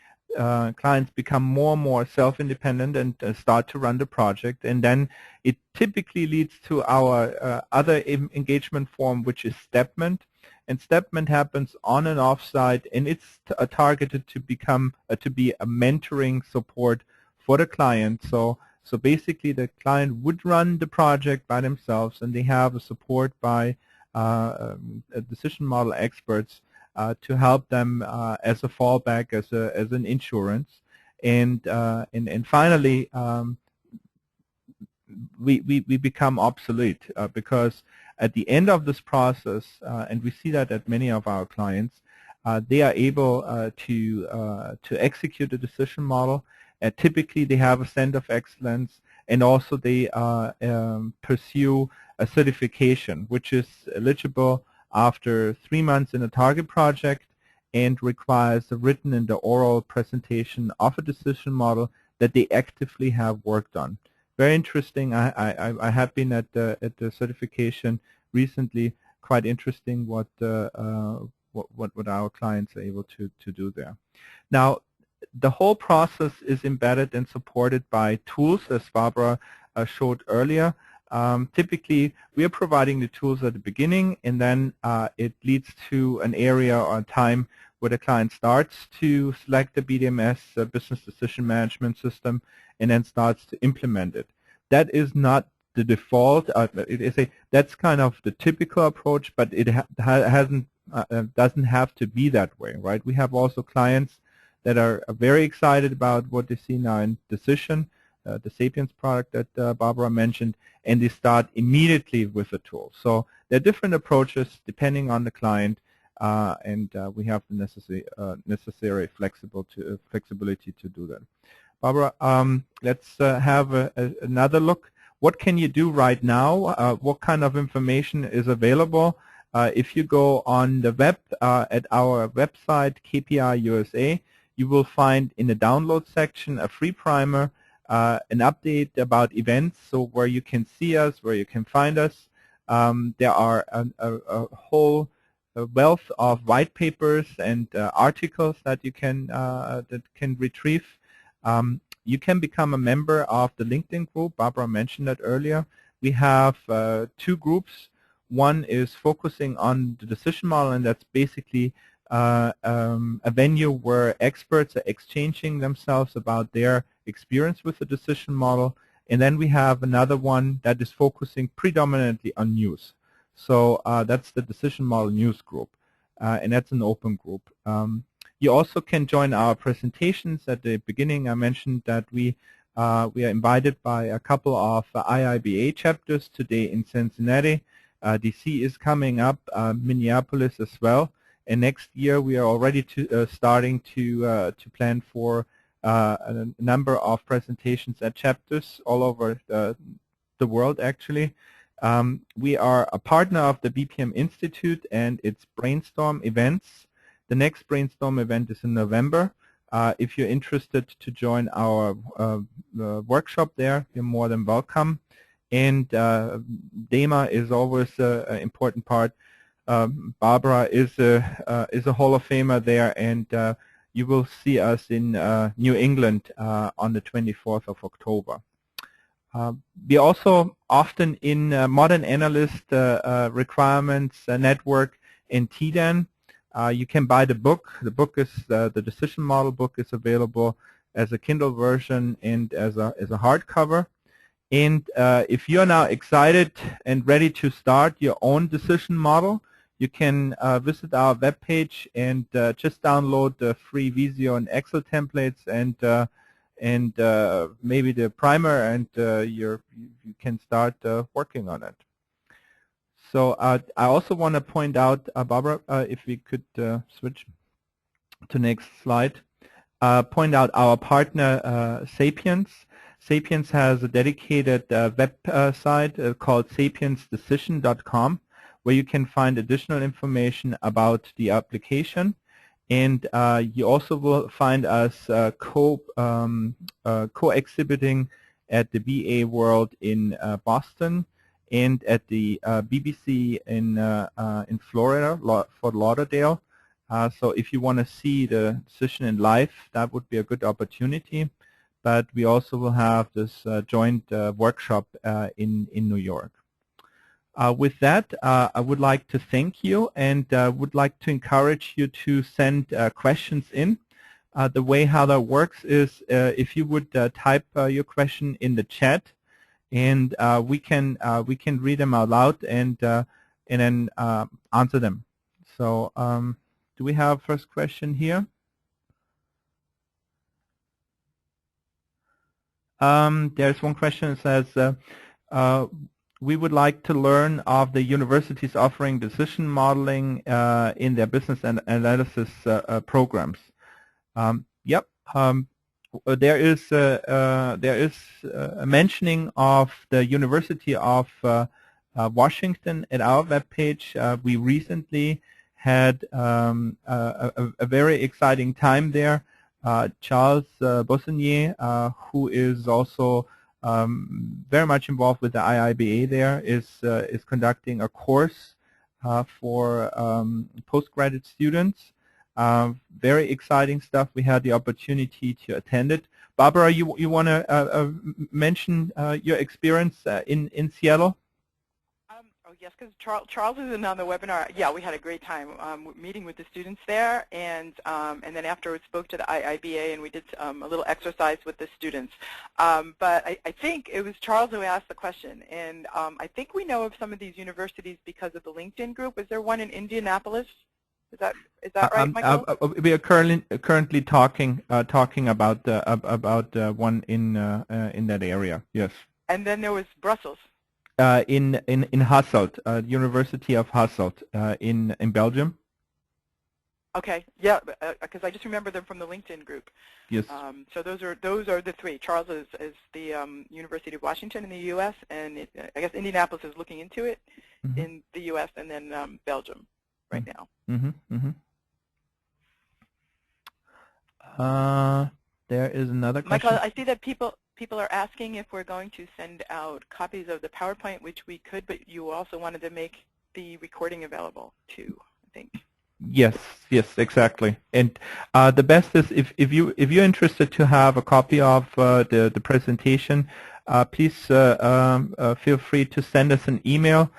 S2: clients become more and more self-independent and start to run the project, and then it typically leads to our other engagement form, which is stepment. And stepment happens on and off site, and it's targeted to become to be a mentoring support for the client. So basically, the client would run the project by themselves, and they have a support by decision model experts to help them as a fallback, as an insurance, and finally, we become obsolete because at the end of this process, and we see that at many of our clients, they are able to execute a decision model. Typically, they have a center of excellence, and also they pursue a certification, which is eligible after 3 months in a target project and requires the written and the oral presentation of a decision model that they actively have worked on. Very interesting. I have been at the certification recently. Quite interesting what our clients are able to do there. Now, the whole process is embedded and supported by tools, as Barbara showed earlier. Typically, we are providing the tools at the beginning, and then it leads to an area or time where the client starts to select the BDMS, Business Decision Management System, and then starts to implement it. That is not the default. That's kind of the typical approach, but it doesn't have to be that way, right? We have also clients that are very excited about what they see now in Decision, the Sapiens product that Barbara mentioned, and they start immediately with the tool. So there are different approaches depending on the client, and we have the necessary flexibility to do that. Barbara, let's have another look. What can you do right now? What kind of information is available? If you go on the web at our website, KPI USA, you will find in the download section a free primer, an update about events, so where you can see us, where you can find us. There are a whole wealth of white papers and articles that you can retrieve. You can become a member of the LinkedIn group. Barbara mentioned that earlier. We have 2 groups. One is focusing on the decision model, and that's basically a venue where experts are exchanging themselves about their experience with the decision model. And then we have another one that is focusing predominantly on news. So that's the decision model news group, and that's an open group. You also can join our presentations. At the beginning, I mentioned that we are invited by a couple of IIBA chapters today in Cincinnati. DC is coming up, Minneapolis as well. And next year, we are already starting to plan for a number of presentations at chapters all over the world, actually. We are a partner of the BPM Institute and its Brainstorm events. The next Brainstorm event is in November. If you're interested to join our workshop there, you're more than welcome. And DEMA is always an important part. Barbara is a Hall of Famer there, and you will see us in New England on the 24th of October. We also often in Modern Analyst Requirements Network in TDM. You can buy the book. The book is the Decision Model book is available as a Kindle version and as a hardcover. And if you're now excited and ready to start your own decision model, you can visit our webpage and just download the free Visio and Excel templates and maybe the primer, and you can start working on it. So I also want to point out, Barbara, if we could switch to next slide, point out our partner Sapiens. Sapiens has a dedicated website called sapiensdecision.com, where you can find additional information about the application. And you also will find us co-exhibiting at the BA World in Boston and at the BBC in Florida, Fort Lauderdale. So if you want to see the decision in live, that would be a good opportunity. But we also will have this joint workshop in New York. With that, I would like to thank you and would like to encourage you to send questions in. The way how that works is if you would type your question in the chat, and we can read them out loud and then answer them. So do we have first question here? There's one question that says, we would like to learn of the universities offering decision modeling in their business and analysis programs. Yep. There is a mentioning of the University of Washington at our webpage. We recently had a very exciting time there. Charles Bossonnier, who is also very much involved with the IIBA there, is conducting a course for postgraduate students. Very exciting stuff. We had the opportunity to attend it. Barbara, you want to mention your experience in Seattle?
S1: Oh yes, because Charles is in on the webinar. Yeah, we had a great time meeting with the students there, and then afterwards spoke to the IIBA, and we did a little exercise with the students. But I think it was Charles who asked the question, and I think we know of some of these universities because of the LinkedIn group. Is there one in Indianapolis? Is that right, Michael?
S2: We are currently talking about one in that area. Yes.
S1: And then there was Brussels.
S2: In Hasselt, University of Hasselt in Belgium.
S1: Okay, yeah, because I just remember them from the LinkedIn group.
S2: Yes.
S1: So those are the three. Charles is the University of Washington in the U.S., and I guess Indianapolis is looking into it in the U.S., and then Belgium right now.
S2: There is another question.
S1: Michael, I see that people are asking if we're going to send out copies of the PowerPoint, which we could, but you also wanted to make the recording available too, I think.
S2: Yes, exactly. And the best is if you're interested to have a copy of the presentation, please feel free to send us an email.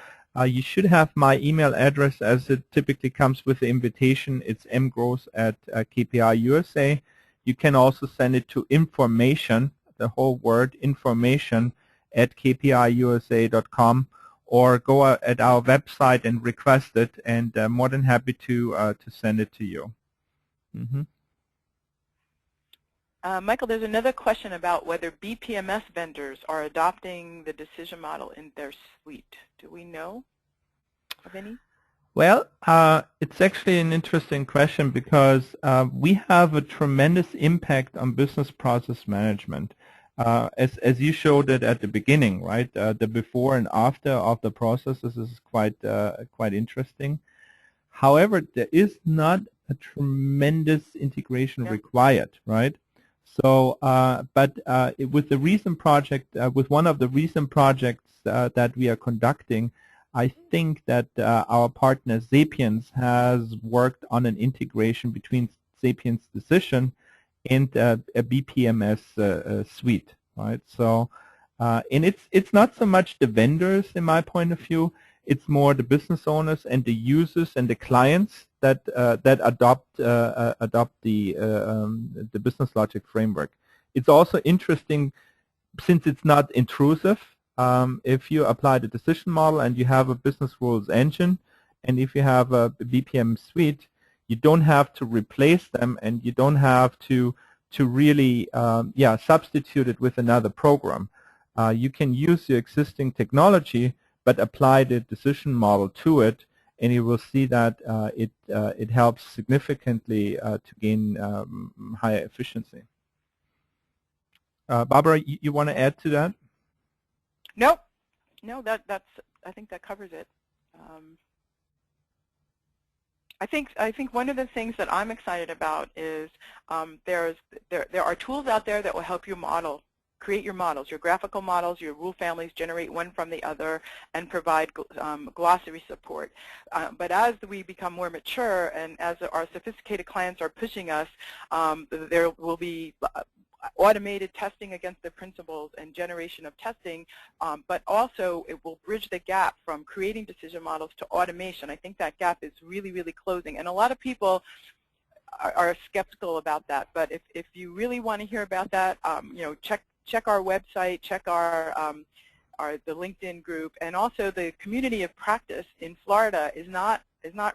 S2: You should have my email address as it typically comes with the invitation. It's mgross@KPI-USA. You can also send it to information, the whole word, information@kpiusa.com, or go at our website and request it, and more than happy to send it to you.
S1: Michael, there's another question about whether BPMS vendors are adopting the decision model in their suite. Do we know of any?
S2: Well, it's actually an interesting question because we have a tremendous impact on business process management. As you showed it at the beginning, right? The before and after of the processes is quite interesting. However, there is not a tremendous integration required, right? So, but with the recent project, with one of the recent projects that we are conducting, I think that our partner Sapiens has worked on an integration between Sapiens Decision and a BPMS suite, right? So, and it's not so much the vendors, in my point of view. It's more the business owners and the users and the clients that adopt the business logic framework. It's also interesting since it's not intrusive. If you apply the decision model and you have a business rules engine, and if you have a BPM suite, you don't have to replace them, and you don't have to really substitute it with another program. You can use your existing technology but apply the decision model to it, and you will see that it helps significantly to gain higher efficiency. Barbara, you want to add to that?
S1: No, that's. I think that covers it. I think one of the things that I'm excited about is there are tools out there that will help you model create your models, your graphical models, your rule families, generate one from the other, and provide glossary support. But as we become more mature and as our sophisticated clients are pushing us, there will be automated testing against the principles and generation of testing, but also it will bridge the gap from creating decision models to automation. I think that gap is really, really closing. And a lot of people are skeptical about that. But if you really want to hear about that, check our website, check the LinkedIn group, and also the community of practice in Florida is not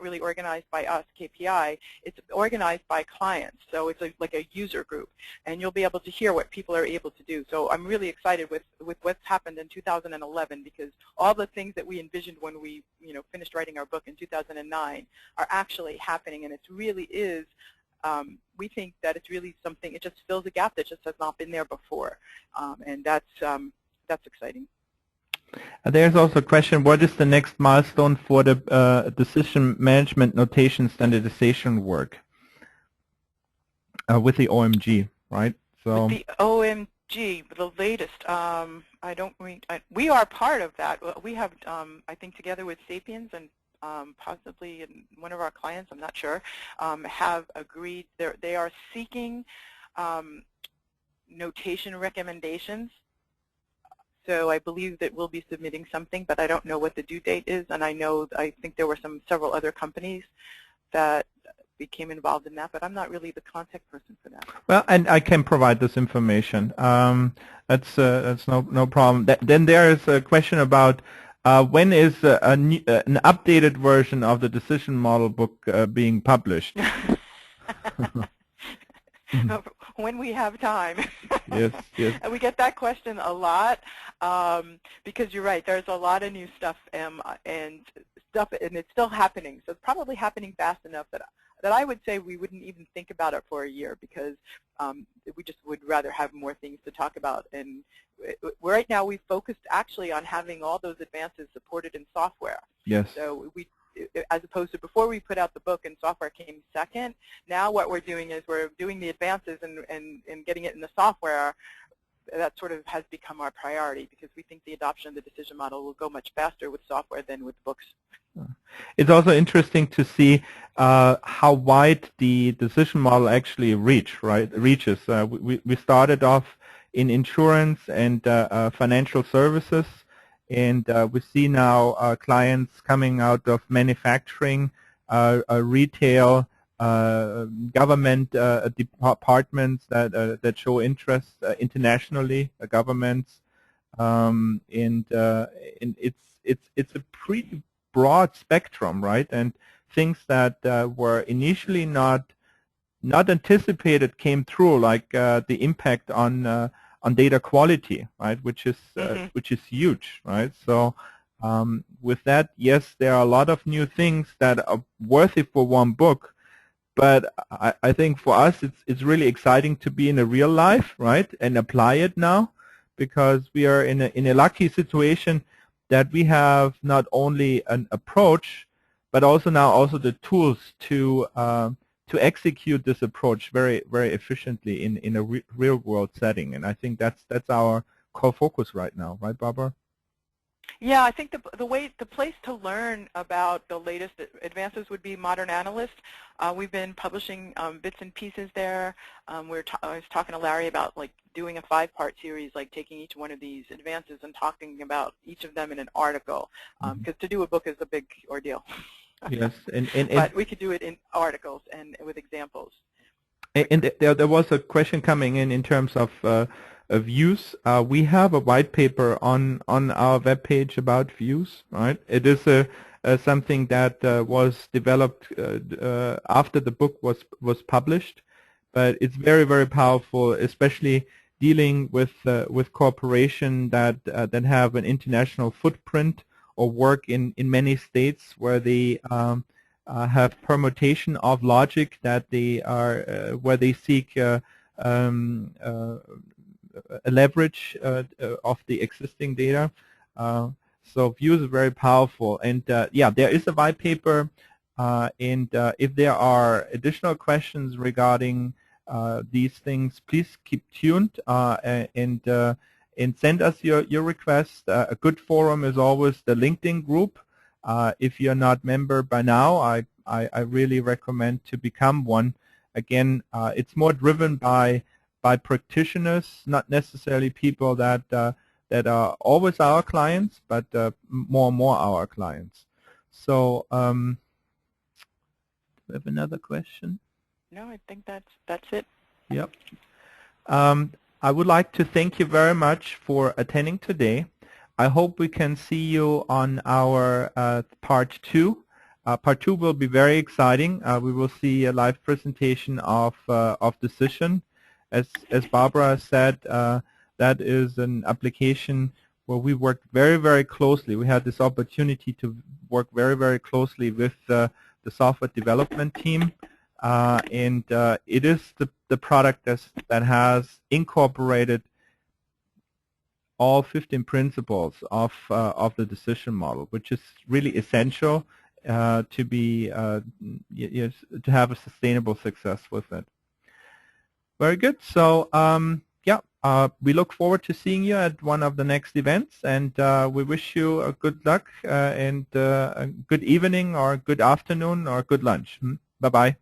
S1: really organized by us, KPI. It's organized by clients, so it's like a user group, and you'll be able to hear what people are able to do. So I'm really excited with what's happened in 2011, because all the things that we envisioned when we finished writing our book in 2009 are actually happening, and it really is. We think that it's really something. It just fills a gap that just has not been there before, and that's exciting.
S2: There's also a question, what is the next milestone for the decision management notation standardization work with the OMG, right? So
S1: with the OMG, the latest, we are part of that. We have, I think, together with Sapiens and possibly one of our clients, I'm not sure, have agreed. They are seeking notation recommendations. So I believe that we'll be submitting something, but I don't know what the due date is. And I think there were several other companies that became involved in that, but I'm not really the contact person for that.
S2: Well, and I can provide this information. That's no problem. Then there is a question about when is an updated version of the decision model book being published?
S1: When we have time.
S2: Yes, yes.
S1: And we get that question a lot because you're right. There's a lot of new stuff and it's still happening. So it's probably happening fast enough that I would say we wouldn't even think about it for a year, because we just would rather have more things to talk about. And right now we focused actually on having all those advances supported in software.
S2: Yes.
S1: So as opposed to before we put out the book and software came second, now what we're doing is we're doing the advances and getting it in the software. That sort of has become our priority, because we think the adoption of the decision model will go much faster with software than with books.
S2: It's also interesting to see how wide the decision model actually reaches. We started off in insurance and financial services, and we see now clients coming out of manufacturing, retail, government departments that show interest internationally, governments, and it's a pretty broad spectrum, right? And things that were initially not anticipated came through, like the impact on data quality, right? Which is huge, right? So with that, yes, there are a lot of new things that are worthy for one book. But I think for us, it's really exciting to be in a real life, right, and apply it now, because we are in a lucky situation that we have not only an approach, but also the tools to execute this approach very, very efficiently in a real world setting. And I think that's our core focus right now, right, Barbara?
S1: Yeah, I think the place to learn about the latest advances would be Modern Analyst. We've been publishing bits and pieces there. I was talking to Larry about doing a 5-part series, taking each one of these advances and talking about each of them in an article, because to do a book is a big ordeal.
S2: Yes,
S1: but we could do it in articles and with examples.
S2: And there was a question coming in terms of views. We have a white paper on our webpage about views, right? It is something that was developed after the book was published, but it's very, very powerful, especially dealing with corporations that have an international footprint or work in many states where they have permutation of logic that they are where they seek a leverage of the existing data. So views are very powerful, and yeah, there is a white paper, and if there are additional questions regarding these things, please keep tuned and send us your requests. A good forum is always the LinkedIn group. If you're not member by now, I really recommend to become one. Again, it's more driven by practitioners, not necessarily people that that are always our clients, but more and more our clients. So, do we have another question?
S1: No, I think that's it.
S2: Yep. I would like to thank you very much for attending today. I hope we can see you on our part 2. Part 2 will be very exciting. We will see a live presentation of Decision. As Barbara said, that is an application where we worked very, very closely. We had this opportunity to work very, very closely with the software development team. And it is the product that has incorporated all 15 principles of the decision model, which is really essential to be to have a sustainable success with it. Very good. So yeah, we look forward to seeing you at one of the next events, and we wish you a good luck and a good evening or good afternoon or good lunch. Bye-bye.